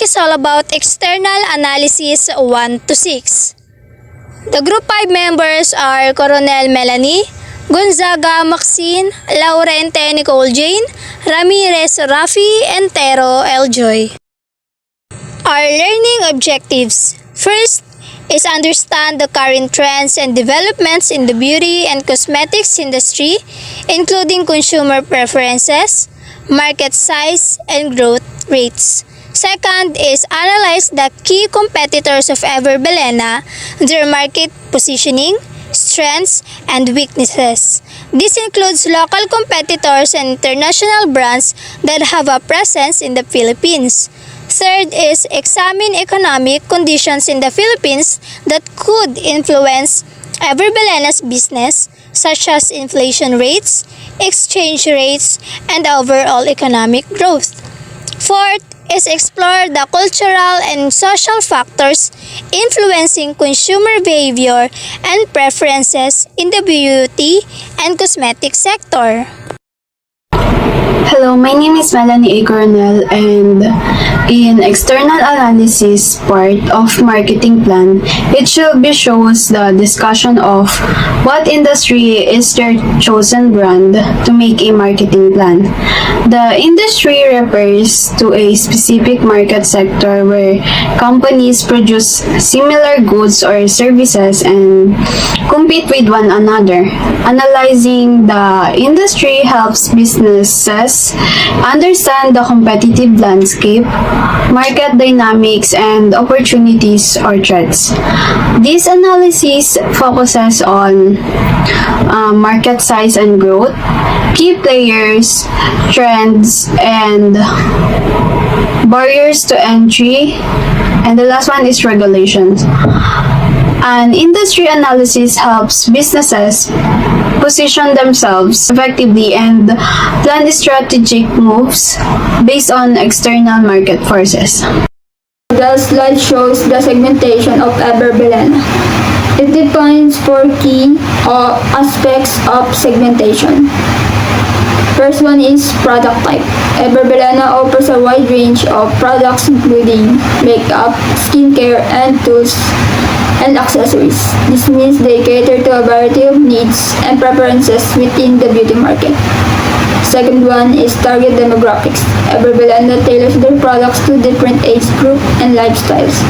topic is all about external analysis 1 to 6. The group 5 members are Coronel Melanie, Gonzaga Maxine, Laurente Nicole Jane, Ramirez Rafi, and Tero Eljoy. Our learning objectives. First is understand the current trends and developments in the beauty and cosmetics industry, including consumer preferences, market size, and growth rates. Second is analyze the key competitors of Ever Belena, their market positioning, strengths, and weaknesses. This includes local competitors and international brands that have a presence in the Philippines. Third is examine economic conditions in the Philippines that could influence Ever Belena's business, such as inflation rates, exchange rates, and overall economic growth. Fourth is explore the cultural and social factors influencing consumer behavior and preferences in the beauty and cosmetic sector. Hello, my name is Melanie A. Coronel, and in external analysis part of marketing plan, it should be shows the discussion of what industry is their chosen brand to make a marketing plan. The industry refers to a specific market sector where companies produce similar goods or services and compete with one another. Analyzing the industry helps businesses understand the competitive landscape, market dynamics, and opportunities or threats. This analysis focuses on market size and growth, key players, trends, and barriers to entry, and the last one is regulations. An industry analysis helps businesses position themselves effectively and plan strategic moves based on external market forces. The slide shows the segmentation of Ever Belena. It defines 4 key aspects of segmentation. First one is product type. Ever Belena offers a wide range of products including makeup, skincare, and tools and accessories. This means they cater to a variety of needs and preferences within the beauty market. Second one is target demographics. Ever Belena tailors their products to different age groups and lifestyles.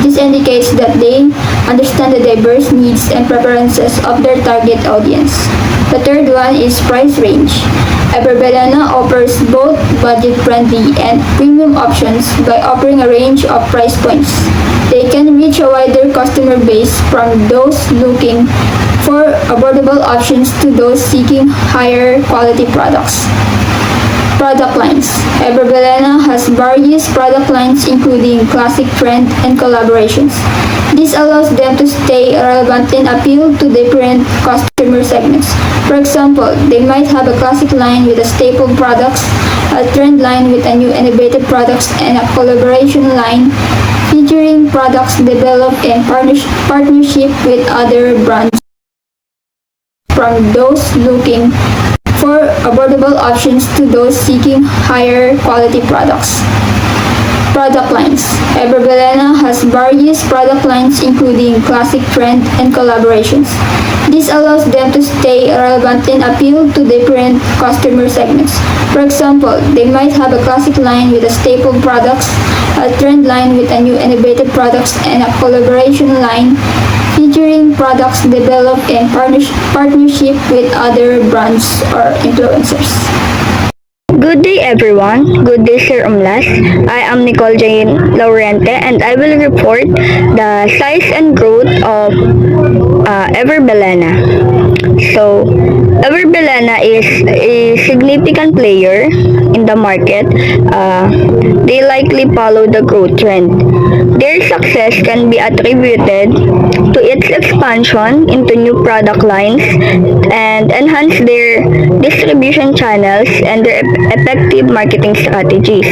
This indicates that they understand the diverse needs and preferences of their target audience. The third one is price range. Ever Belena offers both budget-friendly and premium options by offering a range of price points. They can reach a wider customer base from those looking for affordable options to those seeking higher quality products. Product lines. Ever Belena has various product lines including classic, trend, and collaborations. This allows them to stay relevant and appeal to different customer segments. For example, they might have a classic line with a staple products, a trend line with a new innovative products, and a collaboration line featuring products developed in partnership with other brands. From those looking for affordable options to those seeking higher quality products. Product lines. Ever Belena has various product lines including classic, trend, and collaborations. This allows them to stay relevant and appeal to different customer segments. For example, they might have a classic line with a staple products, a trend line with a new innovative products, and a collaboration line featuring products developed in partnership with other brands or influencers. Good day everyone. Good day Sir Umlas. I am Nicole Jane Laurente and I will report the size and growth of Ever Belena. So, Ever Belena is a significant player in the market. They likely follow the growth trend. Their success can be attributed to its expansion into new product lines and enhance their distribution channels and their effective marketing strategies.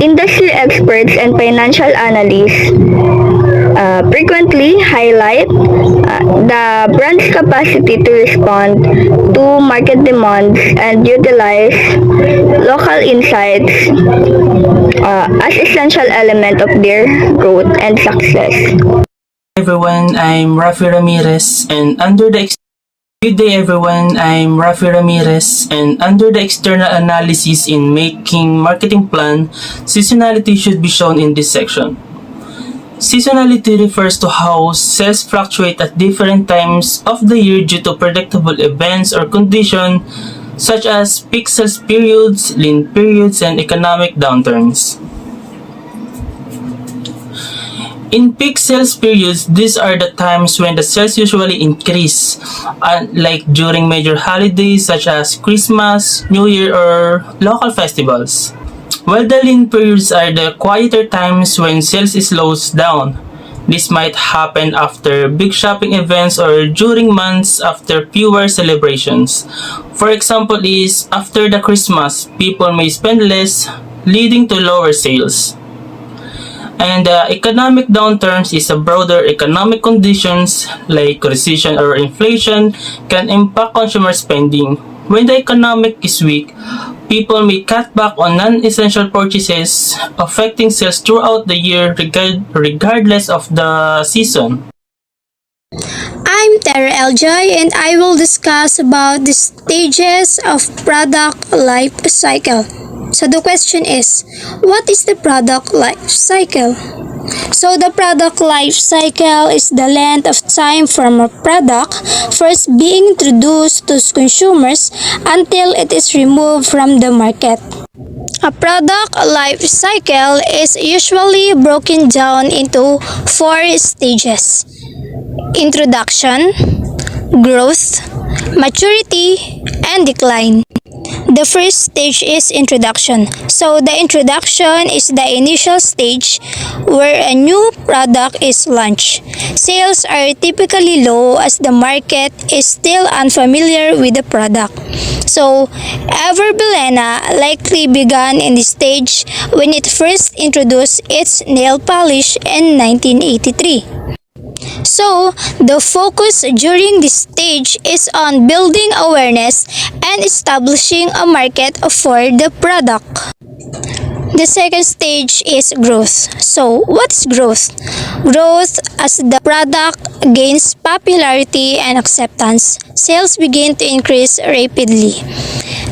Industry experts and financial analysts frequently highlight The brand's capacity to respond to market demands and utilize local insights as essential element of their growth and success. Everyone, I'm Rafi Ramirez, and under the Good day everyone, I'm Rafi Ramirez, and under the external analysis in making marketing plan, seasonality should be shown in this section. Seasonality refers to how sales fluctuate at different times of the year due to predictable events or conditions such as peak sales periods, lean periods, and economic downturns. In peak sales periods, these are the times when the sales usually increase, like during major holidays such as Christmas, New Year, or local festivals. While the lean periods are the quieter times when sales slows down. This might happen after big shopping events or during months after fewer celebrations. For example is after the Christmas, people may spend less, leading to lower sales. And economic downturns is a broader economic conditions like recession or inflation can impact consumer spending. When the economic is weak, people may cut back on non-essential purchases, affecting sales throughout the year regardless of the season. I'm Tara Eljoy and I will discuss about the stages of product life cycle. So the question is, what is the product life cycle? So the product life cycle is the length of time from a product first being introduced to consumers until it is removed from the market. A product life cycle is usually broken down into 4 stages: introduction, growth, maturity, and decline. The first stage is introduction. So the introduction is the initial stage where a new product is launched. Sales are typically low as the market is still unfamiliar with the product. So Everbelena likely began in this stage when it first introduced its nail polish in 1983. So, the focus during this stage is on building awareness and establishing a market for the product. The second stage is growth. So, what is growth? Growth as the product gains popularity and acceptance, sales begin to increase rapidly.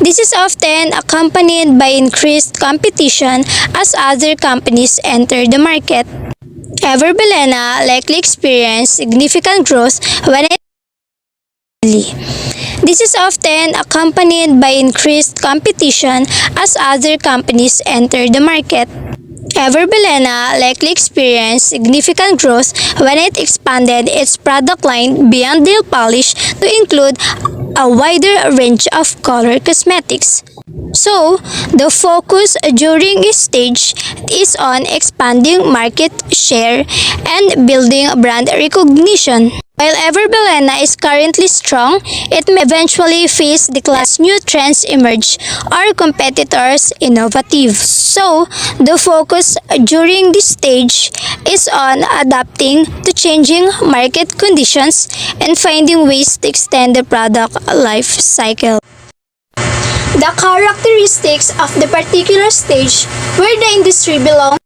This is often accompanied by increased competition as other companies enter the market. Everbelena likely experienced significant growth when it This is often accompanied by increased competition as other companies enter the market. Everbelena likely experienced significant growth when it expanded its product line beyond nail polish to include a wider range of color cosmetics. So, the focus during this stage is on expanding market share and building brand recognition. While Everbelena is currently strong, it may eventually face decline as new trends emerge or competitors innovative. So, the focus during this stage is on adapting to changing market conditions and finding ways to extend the product life cycle. The characteristics of the particular stage where the industry belongs.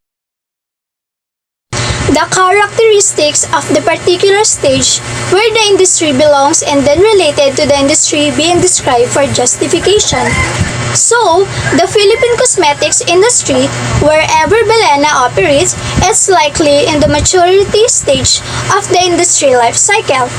The characteristics of the particular stage where the industry belongs and then related to the industry being described for justification. So, the Philippine cosmetics industry, wherever Belena operates, is likely in the maturity stage of the industry life cycle.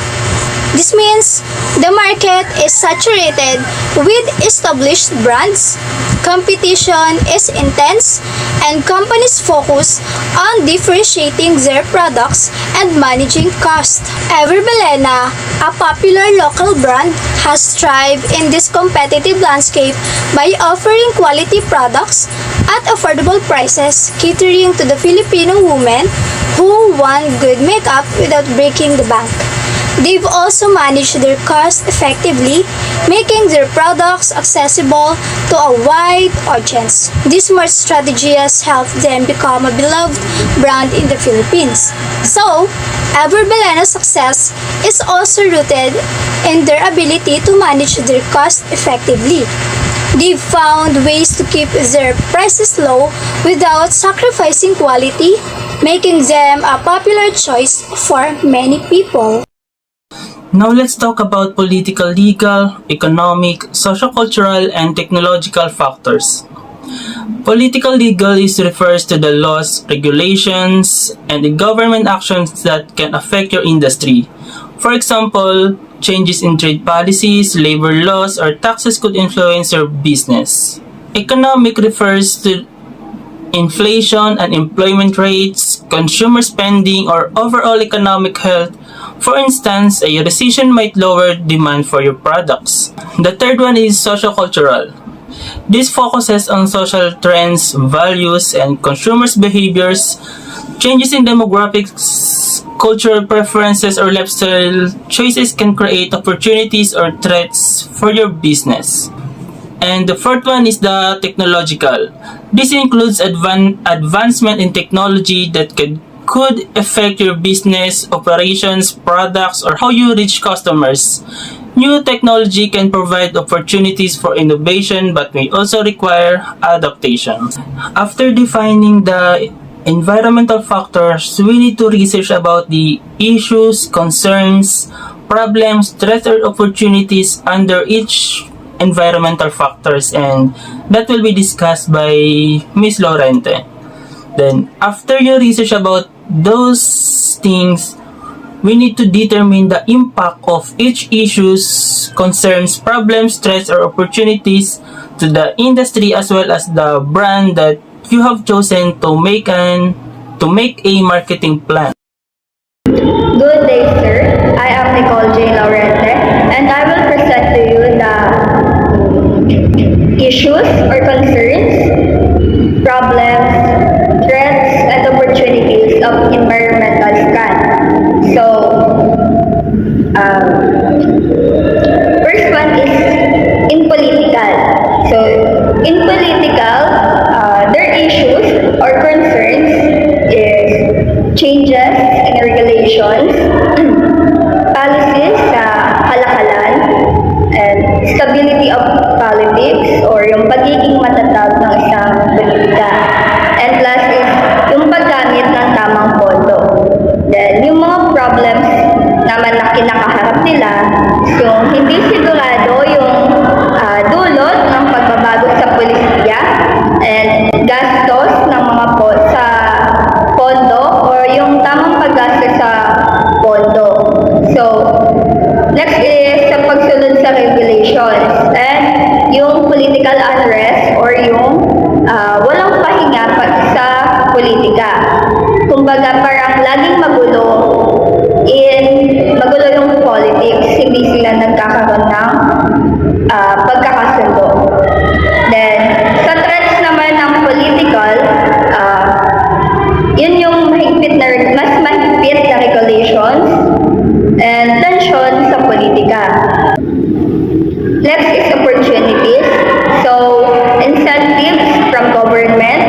This means the market is saturated with established brands, competition is intense, and companies focus on differentiating their products and managing cost. Everbelena, a popular local brand, has thrived in this competitive landscape by offering quality products at affordable prices, catering to the Filipino women who want good makeup without breaking the bank. They've also managed their costs effectively, making their products accessible to a wide audience. This smart strategy has helped them become a beloved brand in the Philippines. So, Everbelena's success is also rooted in their ability to manage their costs effectively. They've found ways to keep their prices low without sacrificing quality, making them a popular choice for many people. Now let's talk about political, legal, economic, sociocultural, and technological factors. Political legal refers to the laws, regulations, and the government actions that can affect your industry. For example, changes in trade policies, labor laws, or taxes could influence your business. Economic refers to inflation and unemployment rates, consumer spending, or overall economic health. For instance, a recession might lower demand for your products. The third one is sociocultural. This focuses on social trends, values, and consumers' behaviors. Changes in demographics, cultural preferences, or lifestyle choices can create opportunities or threats for your business. And the fourth one is the technological. This includes advancement in technology that could affect your business, operations, products, or how you reach customers. New technology can provide opportunities for innovation but may also require adaptation. After defining the environmental factors, we need to research about the issues, concerns, problems, threats, or opportunities under each environmental factors, and that will be discussed by Ms. Lorente. Then, after you research about those things, we need to determine the impact of each issues, concerns, problems, threats, or opportunities to the industry as well as the brand that you have chosen to make a marketing plan. Good day, sir. I am Nicole J. Laurente, and I will present to you the issues or concerns, problems, threats, and opportunities of environmental scan. So, first one is in political. So, in political, their issues or concerns is changes in regulations, policies sa kalakalan, and stability of politics or yung pagiging matatag ng isang politika. And last is yung paggamit ng tamang pondo. Then, yung mga problems naman na kinakaharap nila, yung hindi sigurado yung dulot ng pagbabago sa polisiya and gastos ng mga sa pondo or yung tamang paggastos sa pondo. So, next is sa pagsunod sa regulations and yung political unrest or yung walang pahinga sa politika. Kumbaga parang laging magulo yung politics, hindi sila nagkakaroon ng pagkakasundo. Then, sa threats naman ng political, yun yung mas mahigpit na regulations and tension sa politika. Next is opportunities. So, incentives from government,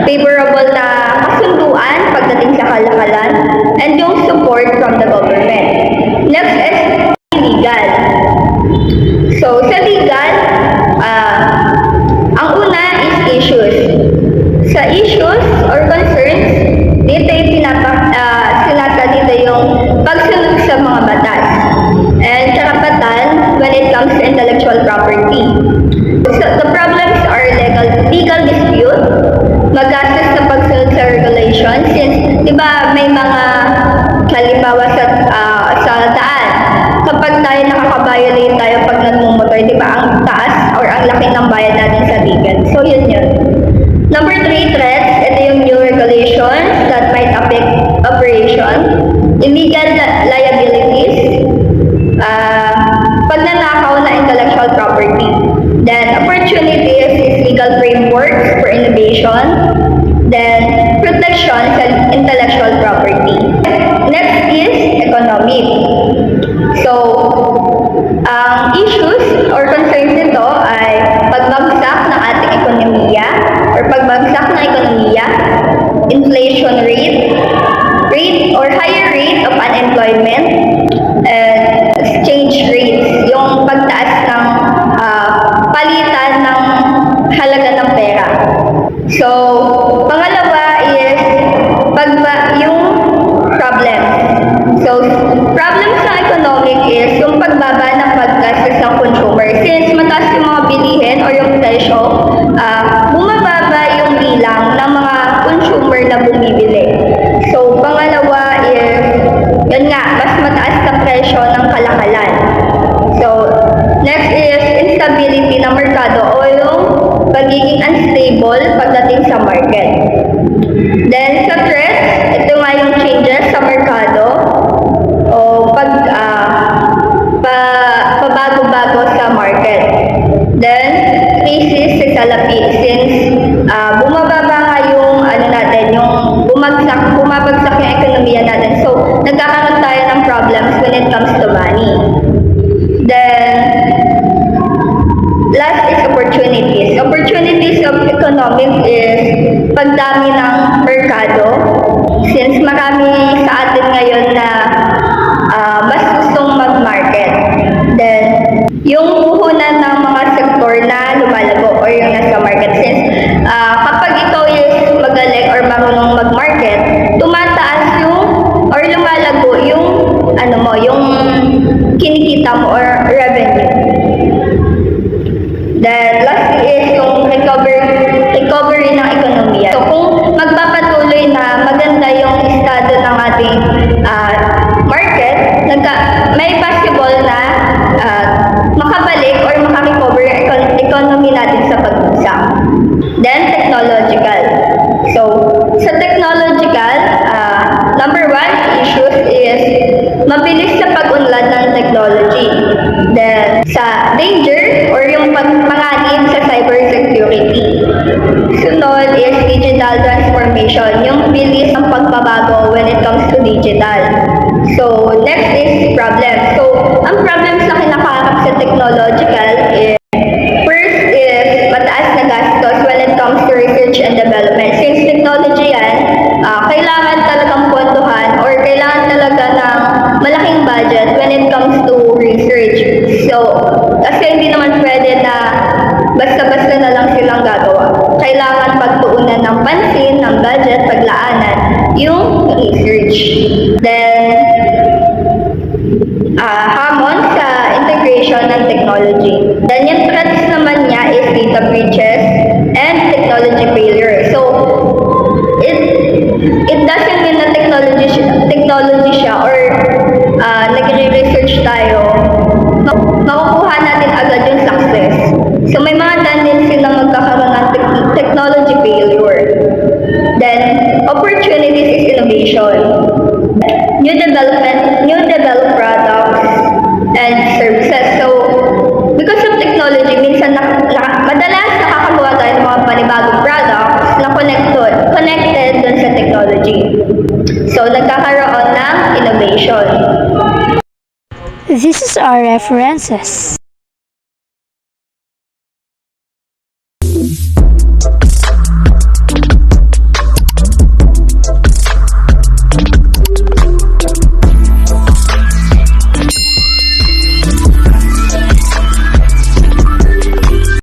favorable na kasunduan pagdating sa kalakalan, and yung support from the government. Next is legal. So, sa legal, ang una is issues. Sa issues or concerns, dito yung sinata dito yung pagsunod sa mga batas and karapatan when it comes to intellectual property. So, the problems are legal dispute, magastos na pagsunod sa regulations since, di ba, may mga halimbawa sa daan. Kapag tayo nakaka-violate tayo pag nagmumotor, di ba, ang taas or ang laki ng bayad natin sa ticket. So, yun. Number 3, threats. Ito yung new regulations that might affect operation. Illegal liabilities. Pagnanakaw na intellectual property. Then, opportunities is legal frameworks for innovation. Then, protection sa intellectual property. Next is economic. higher rate of unemployment and exchange rates, yung pagtaas ng palitan ng halaga ng pera. So, pangalawa is yung problems. So, problems ng economic is yung pagbaba ng paggastos ng consumer. Since mataas yung mga bilihin or yung presyo, bumababa yung bilang ng mga consumer na bumibili. So, pangalawa is, yun nga, mas mataas na presyo ng kalakalan. So, next is instability ng merkado o yung pagiging unstable pagdating sa market. Then, sa threats, ito nga yung changes sa merkado o pabago-bago sa market. Then, crisis sa salapi since bumababa nga yung bumabagsak yung ekonomiya natin. So, nagkakaroon tayo ng problems when it comes to money. Then, last is opportunities. Opportunities of economic is pagdami ng merkado. Since marami sa atin ngayon na mas gustong mag-market. Then, yung puhunan ng mga sektor na lumalago or yung nasa market. Since kapag ikaw is magaling or marunong mag-market, tumataas or lumalago yung yung kinikita mo or revenue. Then, lastly is yung recovery ng ekonomiya. So, kung magpapatuloy na maganda yung estado ng ating market, may possible na makabalik or makarecover yung economy natin sa pag-usap. Then, technological. So, sa technological, number one issues is mabilis sa pag-unlad ng technology. Then, sa danger or yung panganib sa cybersecurity. Sunod is digital transformation, yung bilis ng pagbabago when it comes to digital. So, next is problem. So, ang problems na kinakaharap sa technological is, first is mataas na gastos when it comes to research and development. Since technology yan, kailangan talagang pondohan or kailangan talaga ng malaking budget when it comes to research. So, kasi hindi naman pwede na basta-basta na lang silang gagawa. Kailangan pagtuunan ng pansin, ng budget, paglaanan, yung research. Then, hamon sa integration ng technology. Then, yung threats naman niya is data breaches and technology failure. So, it doesn't mean na technology siya or nagre-research tayo, makukuha natin agad yung success. So, may mga tendency na magkakaroon ng technology failure. Then, opportunities is innovation. New developed products and services. So, because of technology, minsan madalas nakakagawa tayo ng mga panibagong products na connected dun sa technology. So, nagkakaroon ng innovation. This is our references.